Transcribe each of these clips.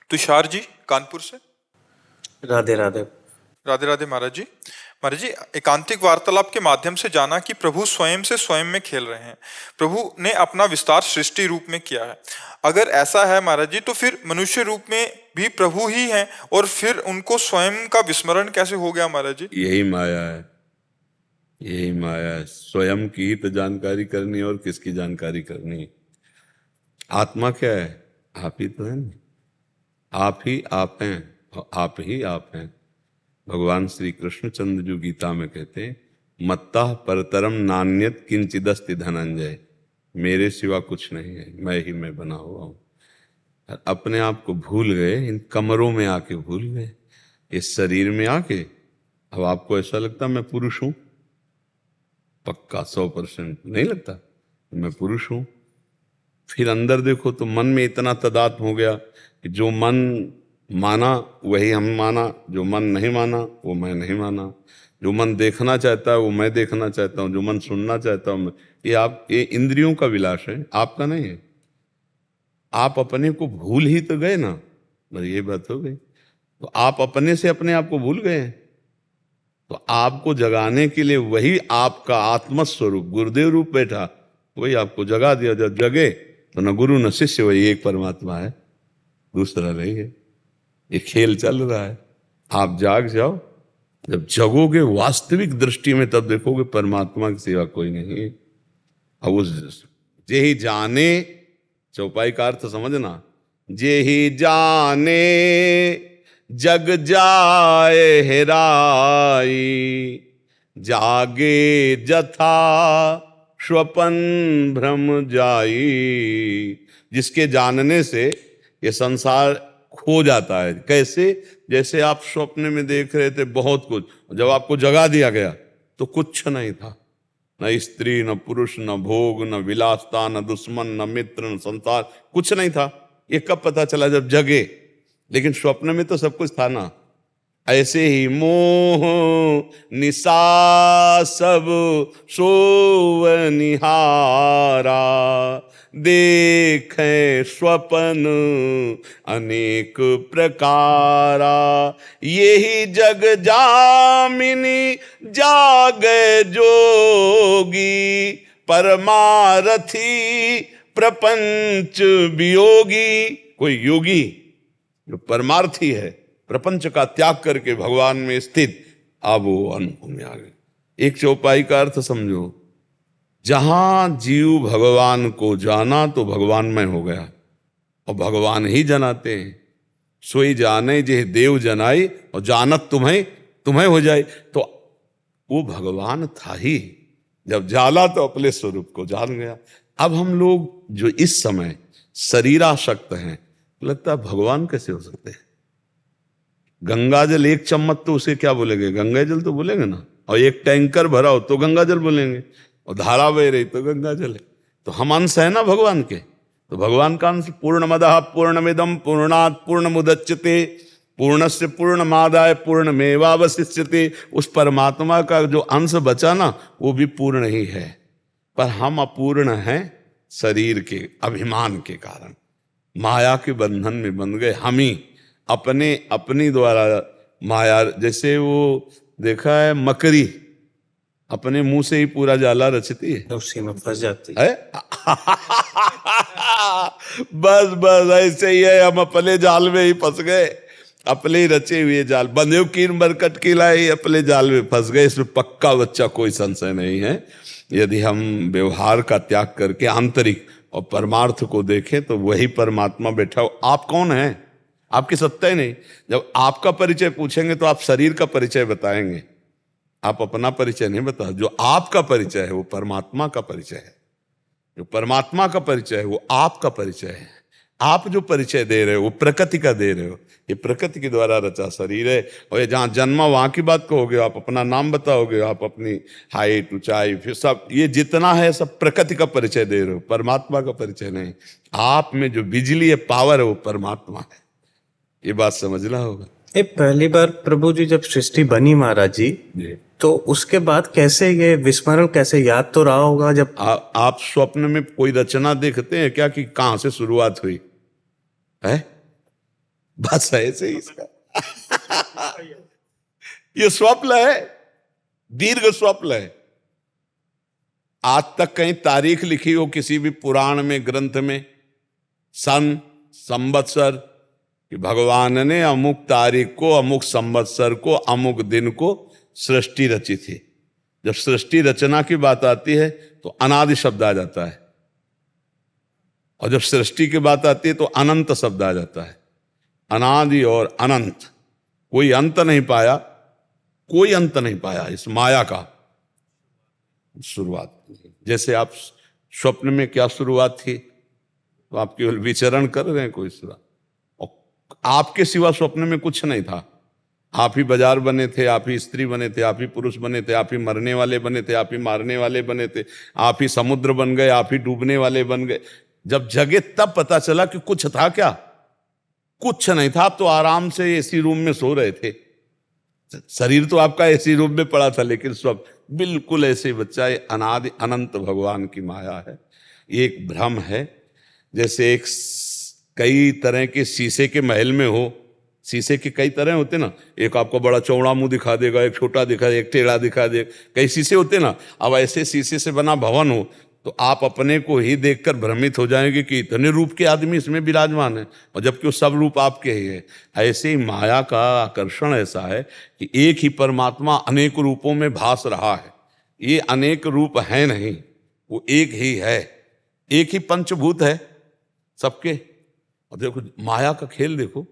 तुषार जी कानपुर से। राधे राधे। राधे राधे महाराज जी। महाराज जी, एकांतिक वार्तालाप के माध्यम से जाना कि प्रभु स्वयं से स्वयं में खेल रहे हैं। प्रभु ने अपना विस्तार सृष्टि रूप में किया है। अगर ऐसा है महाराज जी, तो फिर मनुष्य रूप में भी प्रभु ही हैं, और फिर उनको स्वयं का विस्मरण कैसे हो गया महाराज जी? यही माया है, यही माया है। स्वयं की ही तो जानकारी करनी है, और किसकी जानकारी करनी है? आत्मा क्या है? आप ही तो है ना। आप ही आप हैं और आप ही आप हैं। भगवान श्री कृष्णचंद्र जो गीता में कहते हैं, मत्तः परतरम नान्यत किंचिदस्ति धनंजय, मेरे सिवा कुछ नहीं है, मैं ही मैं बना हुआ हूं। अपने आप को भूल गए, इन कमरों में आके भूल गए, इस शरीर में आके। अब आपको ऐसा लगता मैं पुरुष हूं? पक्का 100% नहीं लगता मैं पुरुष हूं। फिर अंदर देखो तो मन में इतना तदात्म हो गया कि जो मन माना वही हम माना, जो मन नहीं माना वो मैं नहीं माना, जो मन देखना चाहता है वो मैं देखना चाहता हूँ, जो मन सुनना चाहता हूँ मैं। ये इंद्रियों का विलास है, आपका नहीं है। आप अपने को भूल ही तो गए ना, बस ये बात हो गई। तो आप अपने से अपने आप को भूल गए। तो आपको जगाने के लिए वही आपका आत्मस्वरूप गुरुदेव रूप बैठा, वही आपको जगा दिया। जब जगे तो न गुरु न शिष्य, वही एक परमात्मा है, दूसरा नहीं है। ये खेल चल रहा है। आप जाग जाओ, जब जगोगे वास्तविक दृष्टि में, तब देखोगे परमात्मा की सिवा कोई नहीं है। अब उस जे ही जाने, चौपाई का अर्थ समझना, जे ही जाने जग जाए हेराई, जागे जथा स्वपन भ्रम जाई। जिसके जानने से ये संसार खो जाता है। कैसे? जैसे आप स्वप्न में देख रहे थे बहुत कुछ, जब आपको जगा दिया गया तो कुछ नहीं था, न स्त्री न पुरुष न भोग न विलासता न दुश्मन न मित्र न संसार, कुछ नहीं था। ये कब पता चला? जब जगे। लेकिन स्वप्न में तो सब कुछ था ना। ऐसे ही मोह निशा सब सोवनिहारा, देखें स्वपन अनेक प्रकारा, यही जग जामिनी जागे जोगी, परमारथी प्रपंच वियोगी। कोई योगी जो परमार्थी है, प्रपंच का त्याग करके भगवान में स्थित, अब वो अनुभव में आ गए। एक चौपाई का अर्थ समझो, जहां जीव भगवान को जाना तो भगवानमय हो गया, और भगवान ही जनाते हैं। सोई जाने जे देव जनाई, और जानत तुम्हें तुम्हें हो जाए। तो वो भगवान था ही, जब जाला तो अपने स्वरूप को जान गया। अब हम लोग जो इस समय शरीरासक्त हैं, लगता है भगवान कैसे हो सकते हैं? गंगा जल एक चम्मच तो उसे क्या बोलेंगे? गंगा जल तो बोलेंगे ना। और एक टैंकर भरा हो तो गंगा जल बोलेंगे, और धारा बह रही तो गंगा जल है। तो हम अंश है ना भगवान के। तो भगवान का अंश पूर्णमदः पूर्णमिदं पूर्णात् पूर्णमुदच्यते पूर्णस्य पूर्णमादाय पूर्णमेवावशिष्यते। उस परमात्मा का जो अंश बचा ना, वो भी पूर्ण ही है। पर हम अपूर्ण हैं शरीर के अभिमान के कारण, माया के बंधन में बंध गए। हम ही अपनी द्वारा माया, जैसे वो देखा है मकड़ी अपने मुंह से ही पूरा जाला रचती है, उसी में फंस जाती है। बस बस ऐसे ही है, हम अपने जाल में ही फंस गए, अपने ही रचे हुए जाल। बंधे कीन बरकट की लाई, अपने जाल में फंस गए। इसमें पक्का बच्चा कोई संशय नहीं है। यदि हम व्यवहार का त्याग करके आंतरिक और परमार्थ को देखें, तो वही परमात्मा बैठा हो। आप कौन हैं? आपकी सत्ता ही नहीं। जब आपका परिचय पूछेंगे तो आप शरीर का परिचय बताएंगे, आप अपना परिचय नहीं बता। जो आपका परिचय है वो परमात्मा का परिचय है। जो परमात्मा का परिचय है वो आपका परिचय है। आप जो परिचय दे रहे हो वो प्रकृति का दे रहे हो। ये प्रकृति के द्वारा रचा शरीर है, और ये जहाँ जन्मा वहां की बात कहोगे, आप अपना नाम बताओगे, आप अपनी हाइट ऊंचाई, फिर सब ये जितना है सब प्रकृति का परिचय दे रहे हो, परमात्मा का परिचय नहीं। आप में जो बिजली है, पावर है, वो परमात्मा है। ये बात समझना होगा। ये पहली बार प्रभु जी जब सृष्टि बनी महाराज जी, तो उसके बाद कैसे ये विस्मरण, कैसे याद तो रहा होगा जब आप स्वप्न में कोई रचना देखते हैं क्या कि कहां से शुरुआत हुई है? बस ऐसे ही इसका ये स्वप्न है, दीर्घ स्वप्न है। आज तक कहीं तारीख लिखी हो किसी भी पुराण में, ग्रंथ में, सन, संवत्सर, कि भगवान ने अमुक तारीख को, अमुक संवत्सर को, अमुक दिन को सृष्टि रची थी। जब सृष्टि रचना की बात आती है तो अनादि शब्द आ जाता है, और जब सृष्टि की बात आती है तो अनंत शब्द आ जाता है। अनादि और अनंत, कोई अंत नहीं पाया, कोई अंत नहीं पाया इस माया का। शुरुआत जैसे आप स्वप्न में क्या शुरुआत थी, तो आप केवल विचरण कर रहे हैं कोई शुरुआत, और आपके सिवा स्वप्न में कुछ नहीं था। आप ही बाजार बने थे, आप ही स्त्री बने थे, आप ही पुरुष बने थे, आप ही मरने वाले बने थे, आप ही मारने वाले बने थे, आप ही समुद्र बन गए, आप ही डूबने वाले बन गए। जब जगे तब पता चला कि कुछ था क्या? कुछ नहीं था। आप तो आराम से एसी रूम में सो रहे थे, शरीर तो आपका एसी रूम में पड़ा था, लेकिन सब बिल्कुल ऐसे बच्चा है। अनादि अनंत भगवान की माया है। एक भ्रम है, जैसे एक कई तरह के शीशे के महल में हो, शीशे के कई तरह होते ना, एक आपको बड़ा चौड़ा मुंह दिखा देगा, एक छोटा दिखा देगा, एक टेढ़ा दिखा देगा, कई शीशे होते ना। अब ऐसे शीशे से बना भवन हो तो आप अपने को ही देखकर भ्रमित हो जाएंगे कि इतने रूप के आदमी इसमें विराजमान है, और जबकि वो सब रूप आपके ही है। ऐसे ही माया का आकर्षण ऐसा है कि एक ही परमात्मा अनेक रूपों में भास रहा है। ये अनेक रूप है नहीं, वो एक ही है, एक ही पंचभूत है सबके। और देखो माया का खेल देखो,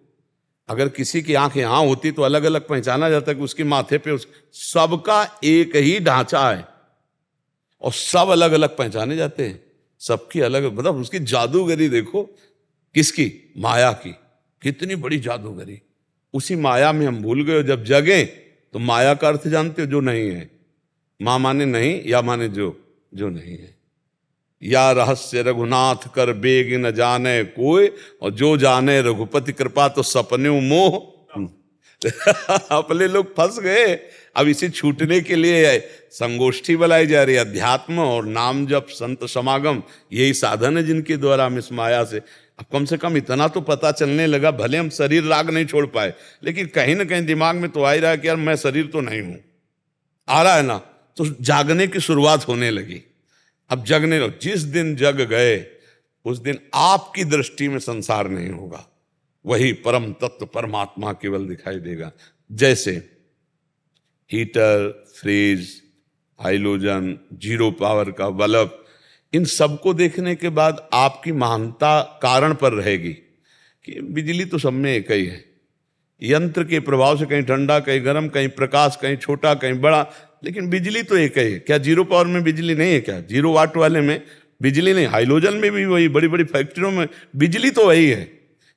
अगर किसी की आंख यहां होती तो अलग अलग पहचाना जाता कि उसके माथे पे सबका एक ही ढांचा है, और सब अलग अलग पहचाने जाते हैं, सबकी अलग, मतलब उसकी जादूगरी देखो। किसकी? माया की। कितनी बड़ी जादूगरी। उसी माया में हम भूल गए। जब जगे तो माया का अर्थ जानते हो, जो नहीं है। मां माने नहीं, या माने जो नहीं है। या रहस्य रघुनाथ कर बेग न जाने कोई, और जो जाने रघुपति कृपा तो सपने मोह। अपने लोग फंस गए। अब इसे छूटने के लिए संगोष्ठी बुलाई जा रही है। अध्यात्म और नाम जप, संत समागम, यही साधन है जिनके द्वारा हम इस माया से, अब कम से कम इतना तो पता चलने लगा। भले हम शरीर राग नहीं छोड़ पाए, लेकिन कहीं ना कहीं दिमाग में तो आ ही रहा है कि यार मैं शरीर तो नहीं हूं, आ रहा है ना। तो जागने की शुरुआत होने लगी। अब जगने लो। जिस दिन जग गए उस दिन आपकी दृष्टि में संसार नहीं होगा, वही परम तत्व परमात्मा केवल दिखाई देगा। जैसे heater, fridge, halogen, zero power का बल्ब, इन सबको देखने के बाद आपकी महानता कारण पर रहेगी कि बिजली तो सब में एक ही है। यंत्र के प्रभाव से कहीं ठंडा, कहीं गर्म, कहीं प्रकाश, कहीं छोटा, कहीं बड़ा, लेकिन बिजली तो एक ही है। क्या जीरो पावर में बिजली नहीं है? क्या जीरो वाट वाले में बिजली नहीं? हाइलोजन में भी वही, बड़ी बड़ी फैक्ट्रियों में बिजली तो वही है।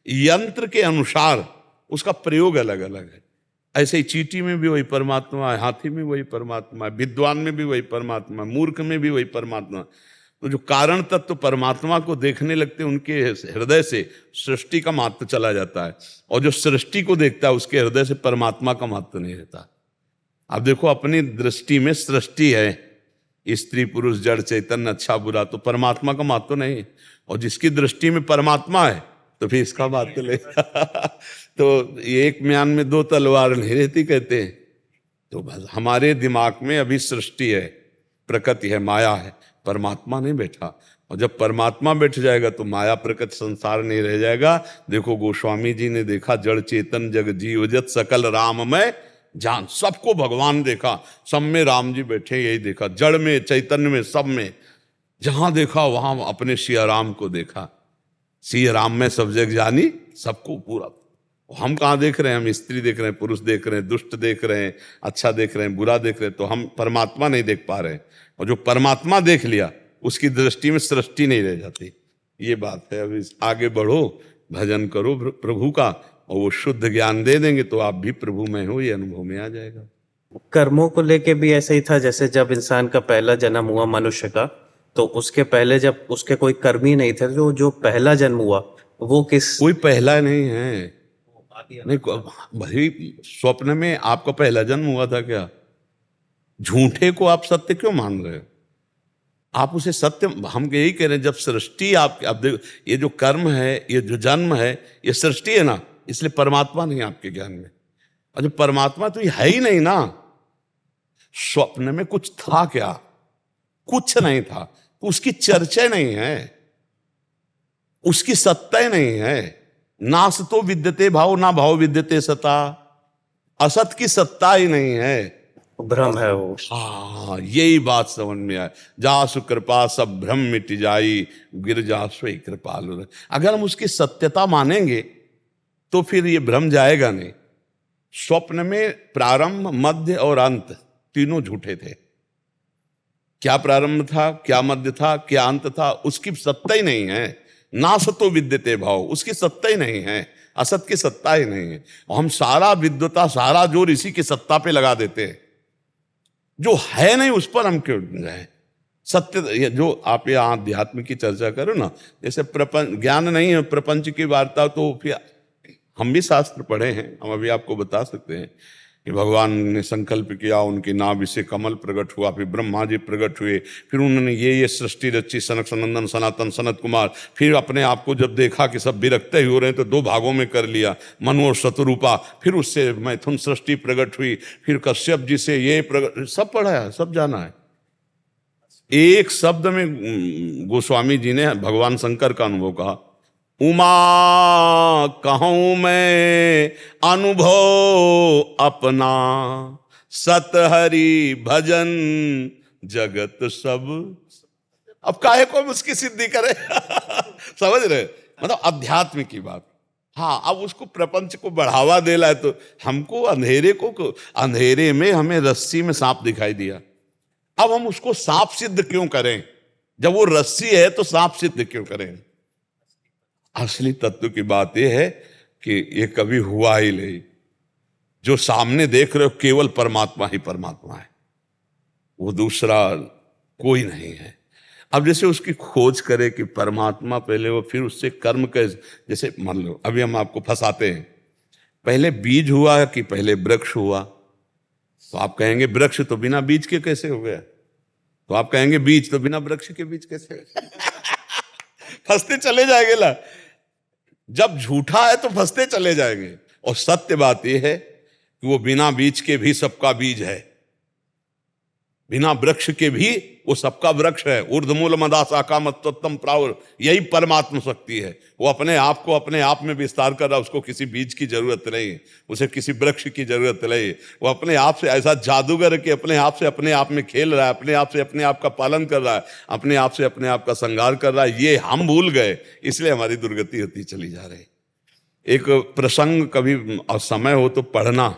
यंत्र के अनुसार उसका प्रयोग अलग अलग है। ऐसे ही चींटी में भी वही परमात्मा है, हाथी में वही परमात्मा है, विद्वान में भी वही परमात्मा है, मूर्ख में भी वही परमात्मा। तो जो कारण तत्व परमात्मा को देखने लगते हैं, उनके हृदय से सृष्टि का महत्व चला जाता है, और जो सृष्टि को देखता है उसके हृदय से परमात्मा का महत्व नहीं रहता। अब देखो, अपनी दृष्टि में सृष्टि है, स्त्री पुरुष जड़ चैतन्य अच्छा बुरा, तो परमात्मा का महत्व नहीं है। और जिसकी दृष्टि में परमात्मा है तो फिर इसका बात तो लेगा। तो एक म्यान में दो तलवार नहीं रहती कहते हैं। तो बस हमारे दिमाग में अभी सृष्टि है, प्रकृति है, माया है, परमात्मा नहीं बैठा। और जब परमात्मा बैठ जाएगा तो माया प्रकृति संसार नहीं रह जाएगा। देखो गोस्वामी जी ने देखा, जड़ चेतन जग जीव जत सकल राम में जान, सबको भगवान देखा, सब में राम जी बैठे, यही देखा। जड़ में, चैतन्य में, सब में जहां देखा वहां अपने सिया राम को देखा। सिया राम में सब जग जानी, सबको पूरा। हम कहाँ देख रहे हैं? हम स्त्री देख रहे हैं, पुरुष देख रहे हैं, दुष्ट देख रहे हैं, अच्छा देख रहे हैं, बुरा देख रहे हैं, तो हम परमात्मा नहीं देख पा रहे हैं। और जो परमात्मा देख लिया उसकी दृष्टि में सृष्टि नहीं रह जाती। ये बात है। अभी आगे बढ़ो, भजन करो प्रभु का, और वो शुद्ध ज्ञान दे देंगे तो आप भी प्रभु में हो, ये अनुभव में आ जाएगा। कर्मों को लेके भी ऐसा ही था, जैसे जब इंसान का पहला जन्म हुआ मनुष्य का, तो उसके पहले जब उसके कोई कर्म ही नहीं थे, जो पहला जन्म हुआ वो किस? कोई पहला नहीं है। नहीं, भाई स्वप्न में आपका पहला जन्म हुआ था क्या? झूठे को आप सत्य क्यों मान रहे हो? आप उसे सत्य, हम यही कह रहे हैं, जब सृष्टि आप, अब देखो, ये जो कर्म है, ये जो जन्म है, ये सृष्टि है ना, इसलिए परमात्मा नहीं आपके ज्ञान में। और जो परमात्मा तो ये है ही नहीं ना। स्वप्न में कुछ था क्या? कुछ नहीं था, तो उसकी चर्चा नहीं है, उसकी सत्ता ही नहीं है। नास तो विद्यते भाव, ना भाव विद्यते सता। असत की सत्ता ही नहीं है, भ्रम है वो। हाँ, यही बात समझ में आए। जासु कृपा सब भ्रम मिट जाई, गिर जासु कृपालु। अगर हम उसकी सत्यता मानेंगे तो फिर ये भ्रम जाएगा नहीं। स्वप्न में प्रारंभ, मध्य और अंत तीनों झूठे थे। क्या प्रारंभ था, क्या मध्य था, क्या अंत था, उसकी सत्ता ही नहीं है। नासतो विद्यते भाव, उसकी सत्ता ही नहीं है, असत की सत्ता ही नहीं है। और हम सारा विद्वता, सारा जोर इसी की सत्ता पे लगा देते हैं। जो है नहीं उस पर हम क्यों जाए? सत्य, जो आप यहाँ अध्यात्म की चर्चा करो ना, जैसे प्रपंच ज्ञान नहीं है, प्रपंच की वार्ता, तो फिर हम भी शास्त्र पढ़े हैं, हम अभी आपको बता सकते हैं कि भगवान ने संकल्प किया, उनकी नाभि से कमल प्रकट हुआ, फिर ब्रह्मा जी प्रकट हुए, फिर उन्होंने ये सृष्टि रची, सनक सनंदन सनातन सनत कुमार। फिर अपने आप को जब देखा कि सब विरक्ते हो रहे हैं तो 2 भागों में कर लिया, मनु और शतरूपा। फिर उससे मैथुन सृष्टि प्रकट हुई, फिर कश्यप जी से ये प्रकट, सब पढ़ा है, सब जाना है। एक शब्द में गोस्वामी जी ने भगवान शंकर का अनुभव कहा, उमा कहूं मैं अनुभव अपना, सत हरि भजन जगत सब। अब काहे को हम उसकी सिद्धि करें? समझ रहे? मतलब अध्यात्म की बात। हाँ, अब उसको प्रपंच को बढ़ावा देना है तो हमको अंधेरे में हमें रस्सी में सांप दिखाई दिया, अब हम उसको सांप सिद्ध क्यों करें? जब वो रस्सी है तो सांप सिद्ध क्यों करें? असली तत्व की बात यह है कि ये कभी हुआ ही नहीं। जो सामने देख रहे हो केवल परमात्मा ही परमात्मा है, वो दूसरा कोई नहीं है। अब जैसे उसकी खोज करे कि परमात्मा पहले हो, फिर उससे कर्म कैसे, जैसे मान लो अभी हम आपको फंसाते हैं, पहले बीज हुआ कि पहले वृक्ष हुआ? तो आप कहेंगे वृक्ष तो बिना बीज के कैसे हो गया? तो आप कहेंगे बीज तो बिना वृक्ष के बीज कैसे हो गया? फंसते चले जाएंगे ना। जब झूठा है तो फंसते चले जाएंगे। और सत्य बात यह है कि वो बिना बीज के भी सबका बीज है, बिना वृक्ष के भी वो सबका वृक्ष है। ऊर्ध्वमूल मदा शाखा मत्तम प्रावुर, यही परमात्मा शक्ति है। वो अपने आप को अपने आप में विस्तार कर रहा, उसको किसी बीज की जरूरत नहीं, उसे किसी वृक्ष की जरूरत नहीं। वो अपने आप से ऐसा जादूगर है कि अपने आप से अपने आप में खेल रहा है, अपने आप से अपने आप का पालन कर रहा है, अपने आप से अपने आप का श्रृंगार कर रहा है। ये हम भूल गए, इसलिए हमारी दुर्गति होती चली जा रही। एक प्रसंग कभी समय हो तो पढ़ना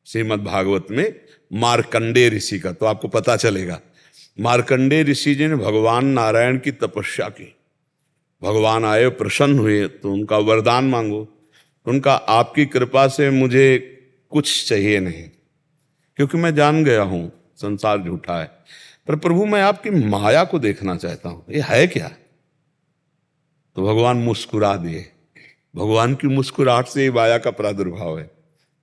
श्रीमद् भागवत में मार्कंडेय ऋषि का, तो आपको पता चलेगा। मार्कंडेय ऋषि जी ने भगवान नारायण की तपस्या की, भगवान आए, प्रसन्न हुए, तो उनका वरदान मांगो। उनका आपकी कृपा से मुझे कुछ चाहिए नहीं, क्योंकि मैं जान गया हूं संसार झूठा है, पर प्रभु मैं आपकी माया को देखना चाहता हूं, ये है क्या? तो भगवान मुस्कुरा दिए। भगवान की मुस्कुराहट से माया का प्रादुर्भाव है।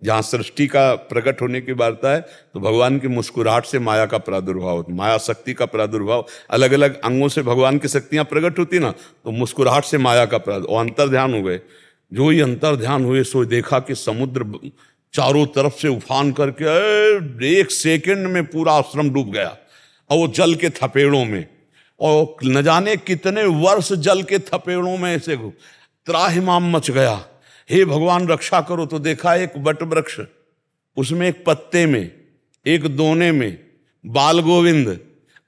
जहां सृष्टि का प्रकट होने की वार्ता है तो भगवान की मुस्कुराहट से माया का प्रादुर्भाव होता, माया शक्ति का प्रादुर्भाव। अलग अलग अंगों से भगवान की शक्तियां प्रकट होती ना, तो मुस्कुराहट से माया का प्रादुर्भाव। अंतर ध्यान हो गए। जो ही अंतर ध्यान हुए सो देखा कि समुद्र चारों तरफ से उफान करके 1 सेकंड में पूरा आश्रम डूब गया, और वो जल के थपेड़ों में, और न जाने कितने वर्ष जल के थपेड़ों में से त्राहिमाम मच गया। हे भगवान रक्षा करो। तो देखा एक वट वृक्ष, उसमें एक पत्ते में, एक दोने में बाल गोविंद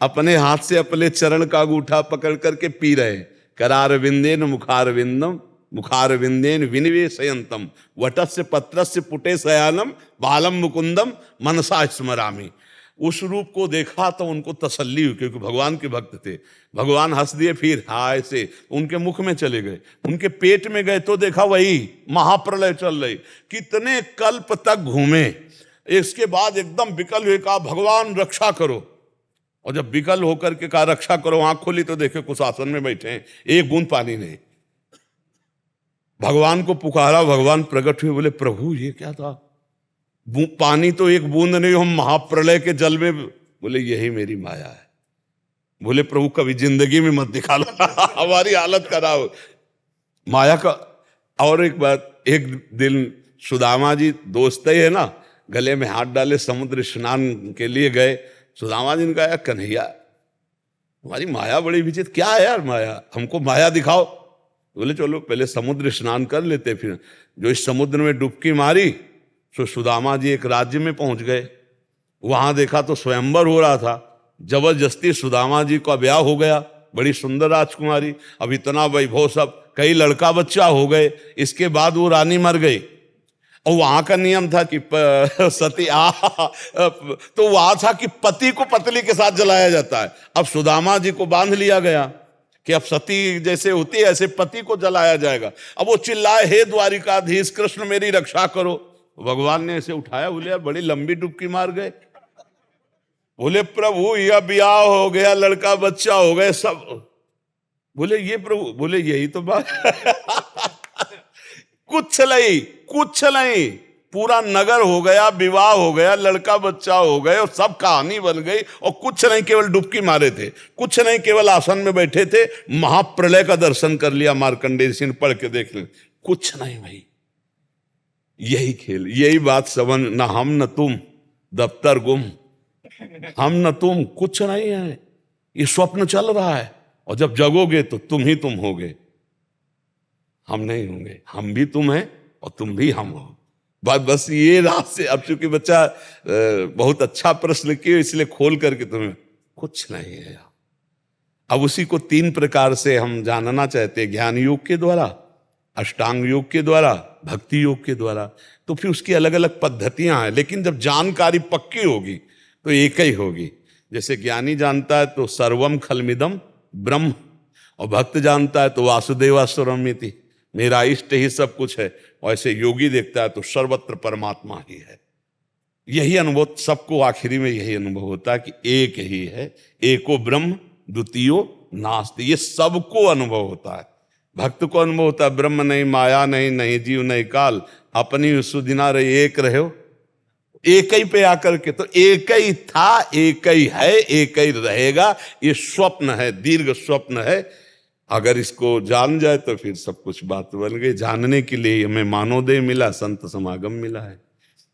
अपने हाथ से अपने चरण का अंगूठा पकड़ करके पी रहे। करार विंदेन मुखार विंदम, मुखार विंदेन विनिवेशयंतम, वटस्य पत्रस्य पुटे शयानम, बालम मुकुंदम मनसा स्मरामि। उस रूप को देखा तो उनको तसल्ली हुई, क्योंकि भगवान के भक्त थे। भगवान हंस दिए, फिर हाय से उनके मुख में चले गए, उनके पेट में गए तो देखा वही महाप्रलय चल रही। कितने कल्प तक घूमे, इसके बाद एकदम विकल हुए, कहा भगवान रक्षा करो। और जब विकल होकर के कहा रक्षा करो, आंख खोली तो देखे कुछ आसन में बैठे हैं, एक बूंद पानी नहीं। भगवान को पुकारा, भगवान प्रकट हुए, बोले प्रभु ये क्या था? पानी तो एक बूंद नहीं, हम महाप्रलय के जल में। बोले यही मेरी माया है। बोले प्रभु कभी जिंदगी में मत दिखा लो हमारी हालत खराब। माया का। और एक बात, एक दिन सुदामा जी दोस्त ही है ना, गले में हाथ डाले समुद्र स्नान के लिए गए। सुदामा जी ने कहा, कन्हैया तुम्हारी माया बड़ी विचित्र, क्या है यार माया, हमको माया दिखाओ। बोले चलो पहले समुद्र स्नान कर लेते। फिर जो इस समुद्र में डुबकी मारी तो सुदामा जी एक राज्य में पहुंच गए। वहां देखा तो स्वयंवर हो रहा था, जबरदस्ती सुदामा जी का ब्याह हो गया, बड़ी सुंदर राजकुमारी, अब इतना वैभव, सब कई लड़का बच्चा हो गए। इसके बाद वो रानी मर गई और वहां का नियम था कि सती तो वहां था कि पति को पत्नी के साथ जलाया जाता है। अब सुदामा जी को बांध लिया गया कि अब सती जैसे होती है ऐसे पति को जलाया जाएगा। अब वो चिल्लाए, हे द्वारिकाधीश कृष्ण मेरी रक्षा करो। भगवान ने ऐसे उठाया, बोले यार बड़ी लंबी डुबकी मार गए। बोले प्रभु यह ब्याह हो गया, लड़का बच्चा हो गए सब। बोले ये प्रभु, बोले यही तो बात कुछ नहीं, पूरा नगर हो गया, विवाह हो गया, लड़का बच्चा हो गए और सब कहानी बन गई। और कुछ नहीं, केवल डुबकी मारे थे, कुछ नहीं, केवल आसन में बैठे थे, महाप्रलय का दर्शन कर लिया। मार्कंडेय ऋषि ने पढ़ के देख लिया, कुछ नहीं भाई, यही खेल, यही बात समझ, ना हम न तुम, दफ्तर गुम, हम न तुम, कुछ नहीं है, ये स्वप्न चल रहा है। और जब जगोगे तो तुम ही तुम होगे, हम नहीं होंगे, हम भी तुम हैं और तुम भी हम हो। बस ये रात से, अब चूंकि बच्चा बहुत अच्छा प्रश्न किया इसलिए खोल करके तुम्हें, कुछ नहीं है। अब उसी को 3 प्रकार से हम जानना चाहते हैं, ज्ञान योग के द्वारा, अष्टांग योग के द्वारा, भक्ति योग के द्वारा। तो फिर उसकी अलग अलग पद्धतियां हैं, लेकिन जब जानकारी पक्की होगी तो एक ही होगी। जैसे ज्ञानी जानता है तो सर्वम खलमिदम ब्रह्म, और भक्त जानता है तो वासुदेवासुरमिति, मेरा इष्ट ही सब कुछ है। और ऐसे योगी देखता है तो सर्वत्र परमात्मा ही है। यही अनुभव सबको आखिरी में यही अनुभव होता है कि एक ही है, एको ब्रह्म द्वितीयो नास्ति, ये सबको अनुभव होता है। भक्त को अनुभव होता है ब्रह्म नहीं, माया नहीं, नहीं जीव नहीं काल, अपनी सुदिना रहे एक रहे, एक ही पे आकर के, तो एक ही था, एक ही है, एक ही रहेगा। ये स्वप्न है, दीर्घ स्वप्न है। अगर इसको जान जाए तो फिर सब कुछ बात बन गई। जानने के लिए हमें मानवदेह मिला, संत समागम मिला है,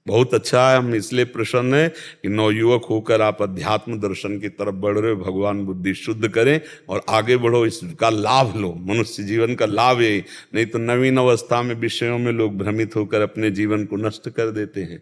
बहुत अच्छा है। हम इसलिए प्रसन्न है कि नवयुवक होकर आप अध्यात्म दर्शन की तरफ बढ़ रहे हो। भगवान बुद्धि शुद्ध करें और आगे बढ़ो, इसका लाभ लो। मनुष्य जीवन का लाभ यही, नहीं तो नवीन अवस्था में विषयों में लोग भ्रमित होकर अपने जीवन को नष्ट कर देते हैं।